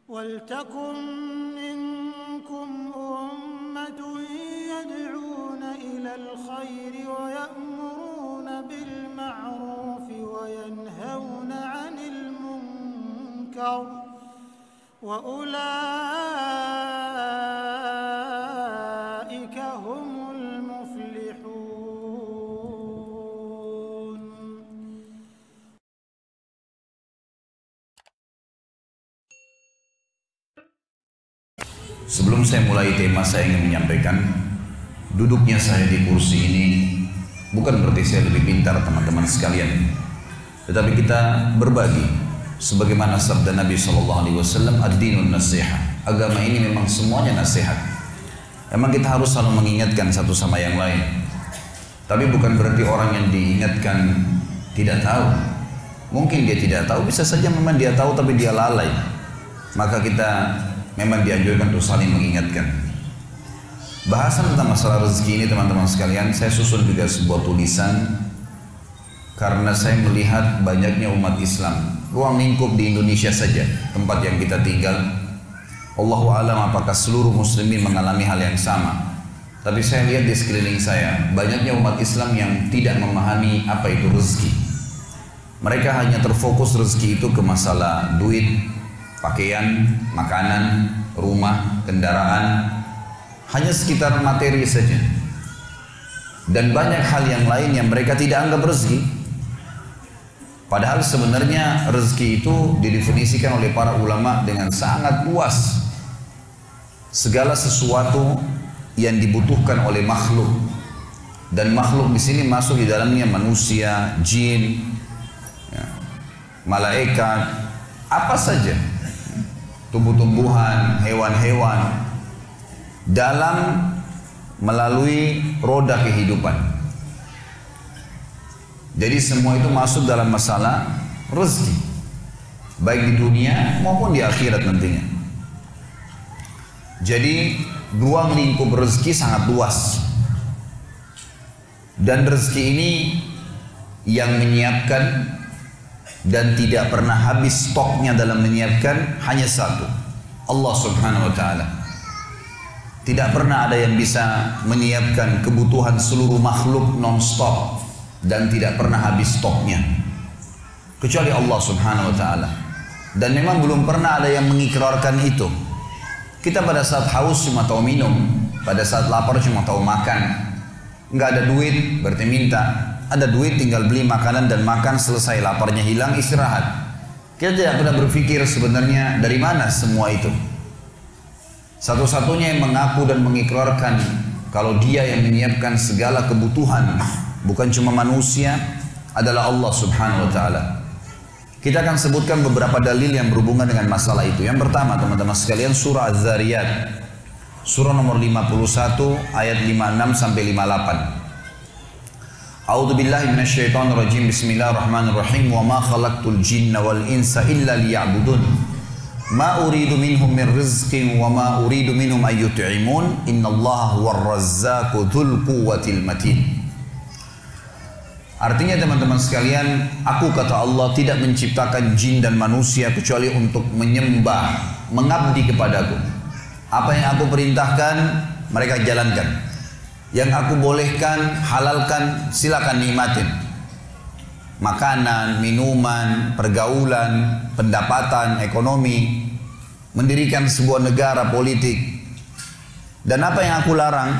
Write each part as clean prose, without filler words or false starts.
وَلْتَكُنْ مِنْكُمْ أُمَّةٌ يَدْعُونَ إِلَى الْخَيْرِ وَيَأْمُرُونَ بِالْمَعْرُوفِ وَيَنْهَوْنَ عَنِ الْمُنْكَرِ وَأُولَئِكَ هُمُ الْمُفْلِحُونَ. Sebelum saya mulai tema, saya ingin menyampaikan duduknya saya di kursi ini bukan berarti saya lebih pintar teman-teman sekalian, tetapi kita berbagi sebagaimana sabda Nabi SAW, ad-dinun nasihat. Agama ini memang semuanya nasihat. Memang kita harus selalu mengingatkan satu sama yang lain, tapi bukan berarti orang yang diingatkan tidak tahu. Mungkin dia tidak tahu, bisa saja memang dia tahu tapi dia lalai. Maka kita memang dianjurkan untuk saling mengingatkan. Bahasan tentang masalah rezeki ini teman-teman sekalian, saya susun juga sebuah tulisan karena saya melihat banyaknya umat Islam, ruang lingkup di Indonesia saja, tempat yang kita tinggal. Allahu a'lam apakah seluruh muslimin mengalami hal yang sama. Tapi saya lihat di sekeliling saya, banyaknya umat Islam yang tidak memahami apa itu rezeki. Mereka hanya terfokus rezeki itu ke masalah duit, pakaian, makanan, rumah, kendaraan, hanya sekitar materi saja. Dan banyak hal yang lain yang mereka tidak anggap rezeki. Padahal sebenarnya rezeki itu didefinisikan oleh para ulama dengan sangat luas. Segala sesuatu yang dibutuhkan oleh makhluk, dan makhluk di sini masuk di dalamnya manusia, jin, malaikat, apa saja, tumbuh-tumbuhan, hewan-hewan, dalam melalui roda kehidupan. Jadi semua itu masuk dalam masalah rezeki, baik di dunia maupun di akhirat nantinya. Jadi ruang lingkup rezeki sangat luas, dan rezeki ini yang menyiapkan dan tidak pernah habis stoknya dalam menyiapkan hanya satu, Allah Subhanahu wa ta'ala. Tidak pernah ada yang bisa menyiapkan kebutuhan seluruh makhluk non-stop dan tidak pernah habis stoknya kecuali Allah Subhanahu wa ta'ala. Dan memang belum pernah ada yang mengikrarkan itu. Kita pada saat haus cuma tahu minum, pada saat lapar cuma tahu makan. Nggak ada duit berarti minta, ada duit tinggal beli makanan dan makan, selesai, laparnya hilang, istirahat. Kita tidak pernah berpikir sebenarnya dari mana semua itu. Satu-satunya yang mengaku dan mengikrarkan kalau dia yang menyiapkan segala kebutuhan, bukan cuma manusia, adalah Allah Subhanahu wa ta'ala. Kita akan sebutkan beberapa dalil yang berhubungan dengan masalah itu. Yang pertama teman-teman sekalian, surah Az-Zariyat, surah nomor 51 ayat 56 sampai 58. A'udzu billahi minasyaitonir rajim. Bismillahirrahmanirrahim. Wa ma khalaqtul jinna wal insa illa liya'budun. Ma uridu minhum min rizqin wa ma uridu minhum ay yut'imun. Innallaha huwar razzaqu dzul quwwatil matin. Artinya teman-teman sekalian, aku kata Allah tidak menciptakan jin dan manusia kecuali untuk menyembah, mengabdi kepadaku. Apa yang aku perintahkan mereka jalankan. Yang aku bolehkan, halalkan, silakan nikmatin. Makanan, minuman, pergaulan, pendapatan, ekonomi, mendirikan sebuah negara, politik. Dan apa yang aku larang,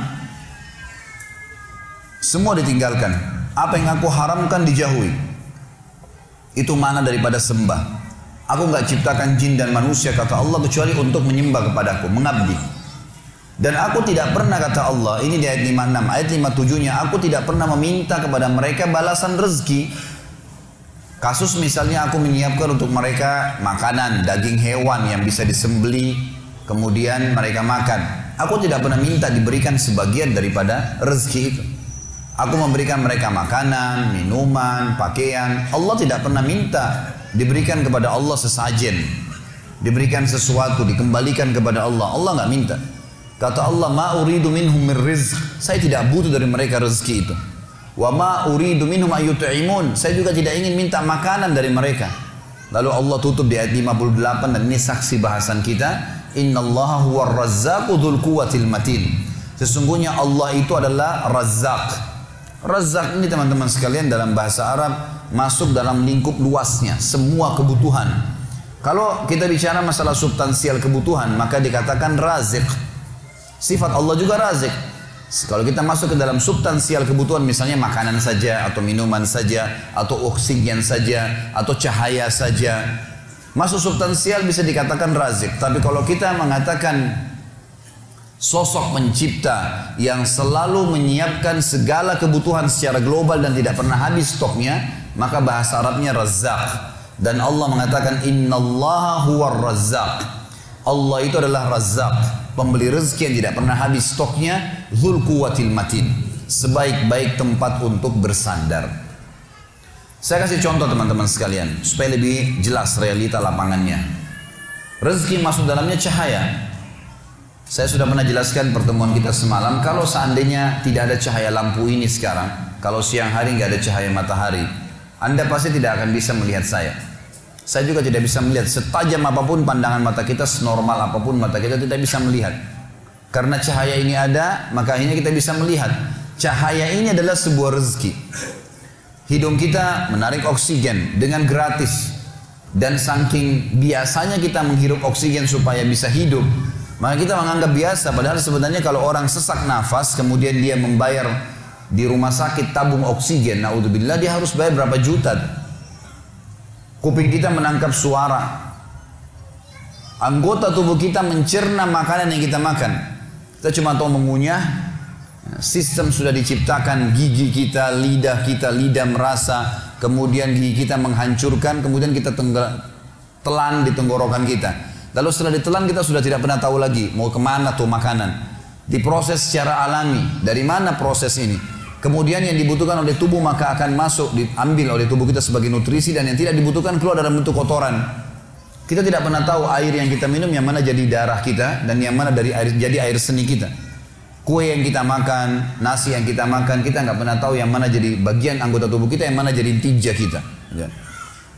semua ditinggalkan. Apa yang aku haramkan dijauhi. Itu mana daripada sembah. Aku nggak ciptakan jin dan manusia kata Allah kecuali untuk menyembah kepadaku, mengabdi. Dan aku tidak pernah kata Allah, ini di ayat 56, ayat 57-nya, aku tidak pernah meminta kepada mereka balasan rezeki. Kasus misalnya aku menyiapkan untuk mereka makanan, daging hewan yang bisa disembeli, kemudian mereka makan. Aku tidak pernah minta diberikan sebagian daripada rezeki itu. Aku memberikan mereka makanan, minuman, pakaian. Allah tidak pernah minta diberikan kepada Allah sesajen, diberikan sesuatu, dikembalikan kepada Allah. Allah nggak minta. Kata Allah, ma uridu minhum min rizq. Saya tidak butuh dari mereka rezeki itu. Wa ma uridu minhum ayyut'imun. Saya juga tidak ingin minta makanan dari mereka. Lalu Allah tutup di ayat 58 dan ini saksi bahasan kita. Innallaha huwar razzaqu dzul quwwatil matin. Sesungguhnya Allah itu adalah Razzaq. Razzaq ini teman-teman sekalian dalam bahasa Arab masuk dalam lingkup luasnya, semua kebutuhan. Kalau kita bicara masalah substansial kebutuhan, maka dikatakan Razik. Sifat Allah juga Razik. Kalau kita masuk ke dalam substansial kebutuhan, misalnya makanan saja, atau minuman saja, atau oksigen saja, atau cahaya saja, masuk substansial bisa dikatakan Razik. Tapi kalau kita mengatakan sosok pencipta yang selalu menyiapkan segala kebutuhan secara global dan tidak pernah habis stoknya, maka bahasa Arabnya Razzaq. Dan Allah mengatakan innallaha huwar razzaq. Allah itu adalah Razzaq, pemberi rezeki yang tidak pernah habis stoknya, dzul quwwatil matin, sebaik-baik tempat untuk bersandar. Saya kasih contoh teman-teman sekalian supaya lebih jelas realita lapangannya. Rezeki masuk dalamnya cahaya. Saya sudah pernah jelaskan pertemuan kita semalam, kalau seandainya tidak ada cahaya lampu ini sekarang, kalau siang hari nggak ada cahaya matahari, Anda pasti tidak akan bisa melihat saya. Saya juga tidak bisa melihat, setajam apapun pandangan mata kita, senormal apapun mata kita tidak bisa melihat. Karena cahaya ini ada, maka akhirnya kita bisa melihat. Cahaya ini adalah sebuah rezeki. Hidung kita menarik oksigen dengan gratis. Dan saking biasanya kita menghirup oksigen supaya bisa hidup, maka kita menganggap biasa. Padahal sebenarnya kalau orang sesak nafas, kemudian dia membayar di rumah sakit tabung oksigen, naudzubillah, dia harus bayar berapa juta. Kuping kita menangkap suara, anggota tubuh kita mencerna makanan yang kita makan. Kita cuma tahu mengunyah. Sistem sudah diciptakan, gigi kita, lidah merasa, kemudian gigi kita menghancurkan, kemudian kita telan di tenggorokan kita. Lalu setelah ditelan kita sudah tidak pernah tahu lagi mau kemana tuh makanan. Diproses secara alami. Dari mana proses ini? Kemudian yang dibutuhkan oleh tubuh maka akan masuk, diambil oleh tubuh kita sebagai nutrisi, dan yang tidak dibutuhkan keluar dalam bentuk kotoran. Kita tidak pernah tahu air yang kita minum yang mana jadi darah kita dan yang mana dari air, jadi air seni kita. Kue yang kita makan, nasi yang kita makan, kita nggak pernah tahu yang mana jadi bagian anggota tubuh kita, yang mana jadi tinja kita. Ya.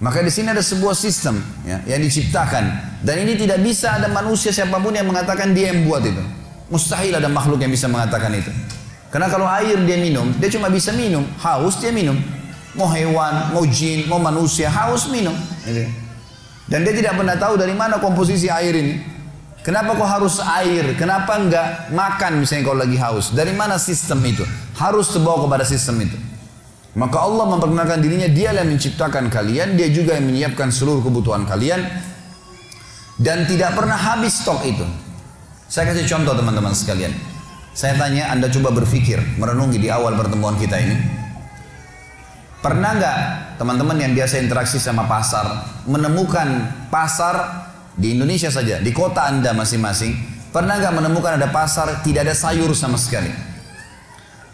Maka di sini ada sebuah sistem ya, yang diciptakan, dan ini tidak bisa ada manusia siapapun yang mengatakan dia yang buat itu. Mustahil ada makhluk yang bisa mengatakan itu. Karena kalau air dia minum, dia cuma bisa minum. Haus dia minum. Mau hewan, mau jin, mau manusia, haus minum. Dan dia tidak pernah tahu dari mana komposisi air ini. Kenapa kok harus air? Kenapa enggak makan misalnya kalau lagi haus? Dari mana sistem itu? Harus terbawa kepada sistem itu. Maka Allah memperkenalkan dirinya, dialah yang menciptakan kalian, dia juga yang menyiapkan seluruh kebutuhan kalian. Dan tidak pernah habis stok itu. Saya kasih contoh teman-teman sekalian. Saya tanya, Anda coba berpikir, merenungi di awal pertemuan kita ini. Pernah nggak teman-teman yang biasa interaksi sama pasar, menemukan pasar di Indonesia saja, di kota Anda masing-masing, pernah nggak menemukan ada pasar tidak ada sayur sama sekali?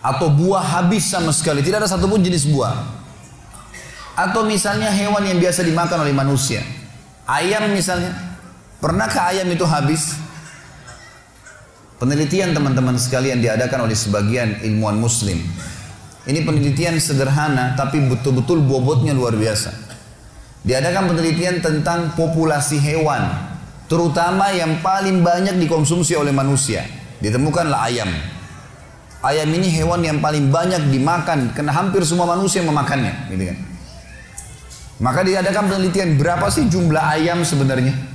Atau buah habis sama sekali, tidak ada satupun jenis buah. Atau misalnya hewan yang biasa dimakan oleh manusia, ayam misalnya, pernahkah ayam itu habis? Penelitian teman-teman sekalian diadakan oleh sebagian ilmuwan muslim. Ini penelitian sederhana tapi betul-betul bobotnya luar biasa. Diadakan penelitian tentang populasi hewan, terutama yang paling banyak dikonsumsi oleh manusia. Ditemukanlah ayam. Ayam ini hewan yang paling banyak dimakan karena hampir semua manusia memakannya, gitu kan. Maka diadakan penelitian berapa sih jumlah ayam sebenarnya?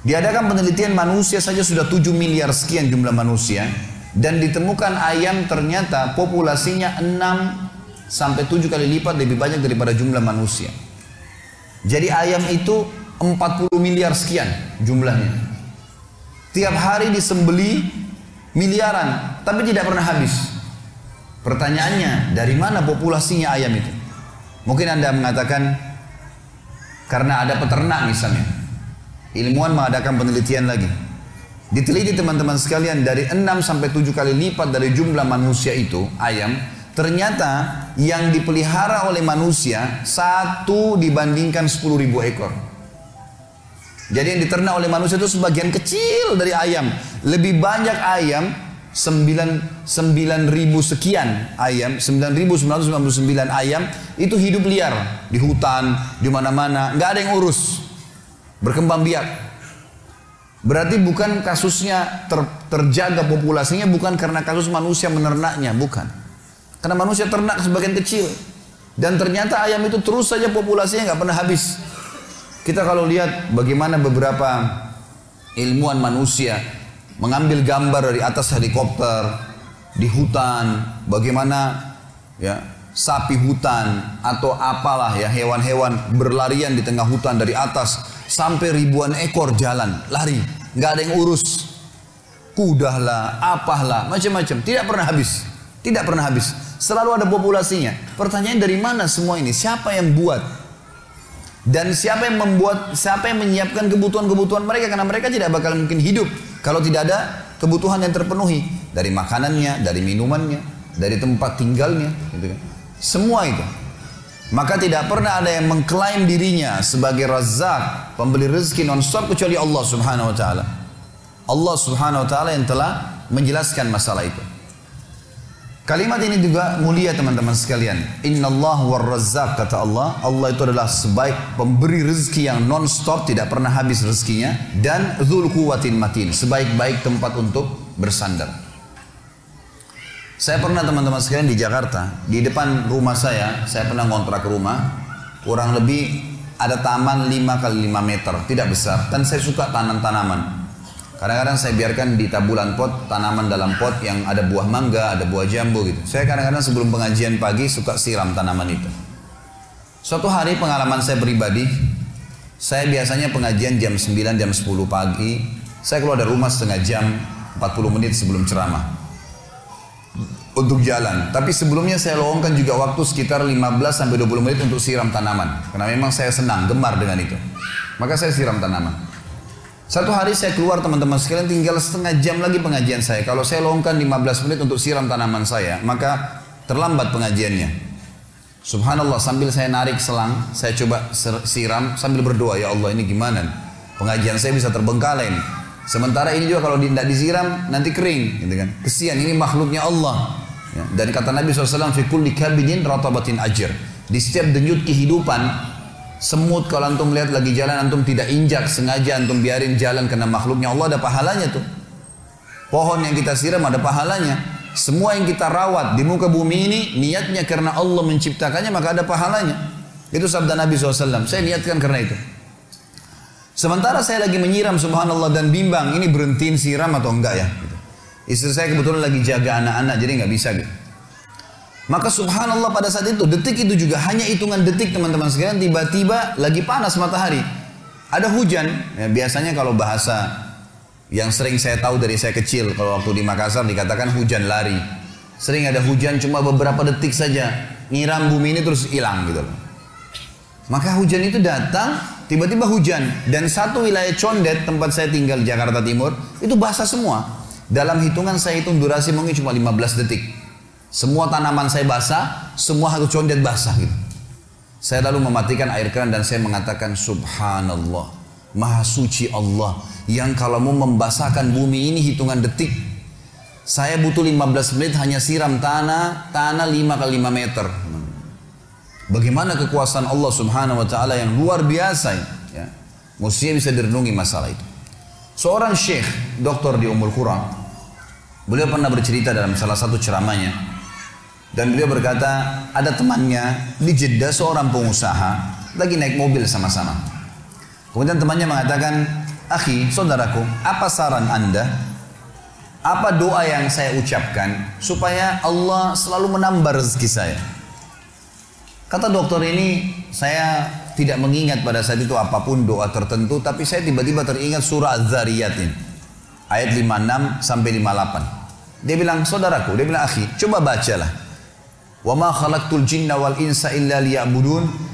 Diadakan penelitian manusia saja sudah 7 miliar sekian jumlah manusia, dan ditemukan ayam ternyata populasinya 6 sampai 7 kali lipat lebih banyak daripada jumlah manusia. Jadi ayam itu 40 miliar sekian jumlahnya. Tiap hari disembeli miliaran, tapi tidak pernah habis. Pertanyaannya, dari mana populasinya ayam itu? Mungkin Anda mengatakan karena ada peternak misalnya. Ilmuwan mengadakan penelitian lagi. Diteliti teman-teman sekalian, dari 6 sampai 7 kali lipat dari jumlah manusia itu, ayam, ternyata yang dipelihara oleh manusia 1 dibandingkan 10.000 ekor. Jadi yang diternak oleh manusia itu sebagian kecil dari ayam. Lebih banyak ayam 9.000 sekian ayam, 9.999 ayam itu hidup liar di hutan, di mana-mana, nggak ada yang urus, berkembang biak. Berarti bukan kasusnya terjaga populasinya bukan karena kasus manusia menernaknya, bukan. Karena manusia ternak sebagian kecil dan ternyata ayam itu terus saja populasinya nggak pernah habis. Kita kalau lihat bagaimana beberapa ilmuwan manusia mengambil gambar dari atas helikopter di hutan, bagaimana ya sapi hutan atau apalah ya hewan-hewan berlarian di tengah hutan dari atas sampai ribuan ekor jalan lari, nggak ada yang urus, kuda lah, apalah, macam-macam, tidak pernah habis, tidak pernah habis, selalu ada populasinya. Pertanyaan dari mana semua ini? Siapa yang buat? Dan siapa yang membuat, siapa yang menyiapkan kebutuhan-kebutuhan mereka? Karena mereka tidak bakal mungkin hidup kalau tidak ada kebutuhan yang terpenuhi. Dari makanannya, dari minumannya, dari tempat tinggalnya, gitu kan. Semua itu. Maka tidak pernah ada yang mengklaim dirinya sebagai Razzaq, pemberi rezeki non-stop, kecuali Allah subhanahu wa ta'ala. Allah subhanahu wa ta'ala yang telah menjelaskan masalah itu. Kalimat ini juga mulia teman-teman sekalian. Innallahu war-razzaq, kata Allah. Allah itu adalah sebaik pemberi rezeki yang non-stop, tidak pernah habis rezekinya. Dan dzul quwwatin matin, sebaik-baik tempat untuk bersandar. Saya pernah teman-teman sekalian di Jakarta, di depan rumah saya pernah ngontrak rumah. Kurang lebih ada taman 5x5 meter, tidak besar. Dan saya suka tanam-tanaman. Kadang-kadang saya biarkan di tabulan pot, tanaman dalam pot yang ada buah mangga, ada buah jambu gitu. Saya kadang-kadang sebelum pengajian pagi suka siram tanaman itu. Suatu hari pengalaman saya pribadi, saya biasanya pengajian jam 9, jam 10 pagi. Saya keluar dari rumah setengah jam, 40 menit sebelum ceramah. Untuk jalan. Tapi sebelumnya saya luangkan juga waktu sekitar 15-20 menit untuk siram tanaman. Karena memang saya senang, gemar dengan itu. Maka saya siram tanaman. Satu hari saya keluar teman-teman sekalian, tinggal setengah jam lagi pengajian saya. Kalau saya luangkan 15 menit untuk siram tanaman saya, maka terlambat pengajiannya. Subhanallah, sambil saya narik selang, saya coba siram sambil berdoa, ya Allah ini gimana? Pengajian saya bisa terbengkalai nih. Sementara ini juga kalau tidak disiram nanti kering, gitu kan? Kesian, ini makhluknya Allah. Ya. Dan kata Nabi SAW, fi kulli kabidin ratabatin ajr. Di setiap denyut kehidupan, semut kalau antum lihat lagi jalan, antum tidak injak, sengaja antum biarin jalan karena makhluknya Allah, ada pahalanya tuh. Pohon yang kita siram ada pahalanya. Semua yang kita rawat di muka bumi ini, niatnya karena Allah menciptakannya, maka ada pahalanya. Itu sabda Nabi SAW, saya niatkan karena itu. Sementara saya lagi menyiram, subhanallah, dan bimbang, ini berhentiin siram atau enggak ya? Istri saya kebetulan lagi jaga anak-anak, jadi nggak bisa gitu. Maka subhanallah pada saat itu, detik itu juga hanya hitungan detik teman-teman sekalian, tiba-tiba lagi panas matahari. Ada hujan, ya, biasanya kalau bahasa yang sering saya tahu dari saya kecil, kalau waktu di Makassar dikatakan hujan lari. Sering ada hujan cuma beberapa detik saja, nyiram bumi ini terus hilang gitu loh. Maka hujan itu datang, tiba-tiba hujan. Dan satu wilayah Condet, tempat saya tinggal di Jakarta Timur, itu basah semua. Dalam hitungan saya hitung durasi mungkin cuma 15 detik. Semua tanaman saya basah, semua harus Condet basah gitu. Saya lalu mematikan air keran dan saya mengatakan, subhanallah, maha suci Allah yang kalau mau membasahkan bumi ini hitungan detik. Saya butuh 15 menit hanya siram tanah 5x5 meter. Bagaimana kekuasaan Allah subhanahu wa ta'ala yang luar biasa ya. Mestinya bisa direnungi masalah itu. Seorang syekh, doktor di Ummul Qura, beliau pernah bercerita dalam salah satu ceramahnya. Dan beliau berkata, ada temannya di Jeddah, seorang pengusaha, lagi naik mobil sama-sama. Kemudian temannya mengatakan, akhi, saudaraku, apa saran anda? Apa doa yang saya ucapkan supaya Allah selalu menambah rezeki saya? Kata dokter ini, saya tidak mengingat pada saat itu apapun doa tertentu, tapi saya tiba-tiba teringat surah Az-Zariyat ini, ayat 56 sampai 58. Dia bilang, saudaraku, dia bilang, akhi, coba bacalah. Wa ma khalaqtul jinna wal insa illa liya'budun.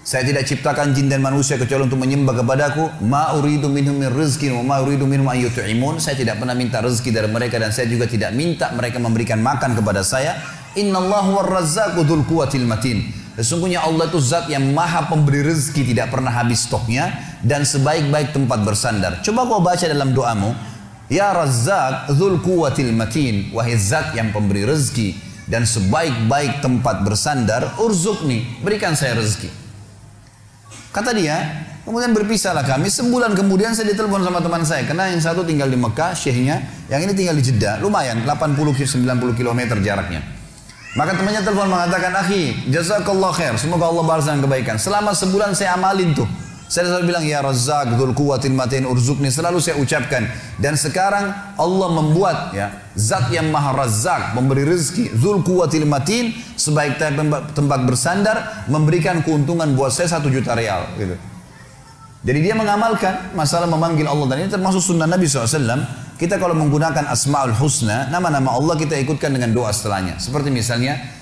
Saya tidak ciptakan jin dan manusia kecuali untuk menyembah kepadaku. Ma uridu minhum min rizqin wa ma uridu minhum an yut'imun. Saya tidak pernah minta rezeki dari mereka dan saya juga tidak minta mereka memberikan makan kepada saya. Innallahu war-razzaqu dzul quwwatil matin. Sesungguhnya Allah itu zat yang maha pemberi rezeki, tidak pernah habis stoknya dan sebaik-baik tempat bersandar. Coba kau baca dalam doamu, Ya Razzaq dzul quwwatil matin, wahai zat yang pemberi rezeki dan sebaik-baik tempat bersandar, urzuqni, berikan saya rezeki. Kata dia, kemudian berpisahlah kami. Sebulan kemudian saya ditelepon sama teman saya, karena yang satu tinggal di Mekah, syekhnya, yang ini tinggal di Jeddah, lumayan 80-90 km jaraknya. Maka temannya telepon mengatakan, akhi, jazakallah khair, semoga Allah balas dengan kebaikan. Selama sebulan saya amalin tuh. Saya selalu bilang, ya Razzaq dzul quwwatil matin urzuqni, selalu saya ucapkan. Dan sekarang Allah membuat ya zat yang maha Razzaq, memberi rezeki, dzul quwwatil matin, sebaik tempat bersandar, memberikan keuntungan buat saya 1 juta rial gitu. Jadi dia mengamalkan masalah memanggil Allah, dan ini termasuk sunnah Nabi SAW. Kita kalau menggunakan Asma'ul Husna, nama-nama Allah kita ikutkan dengan doa setelahnya. Seperti misalnya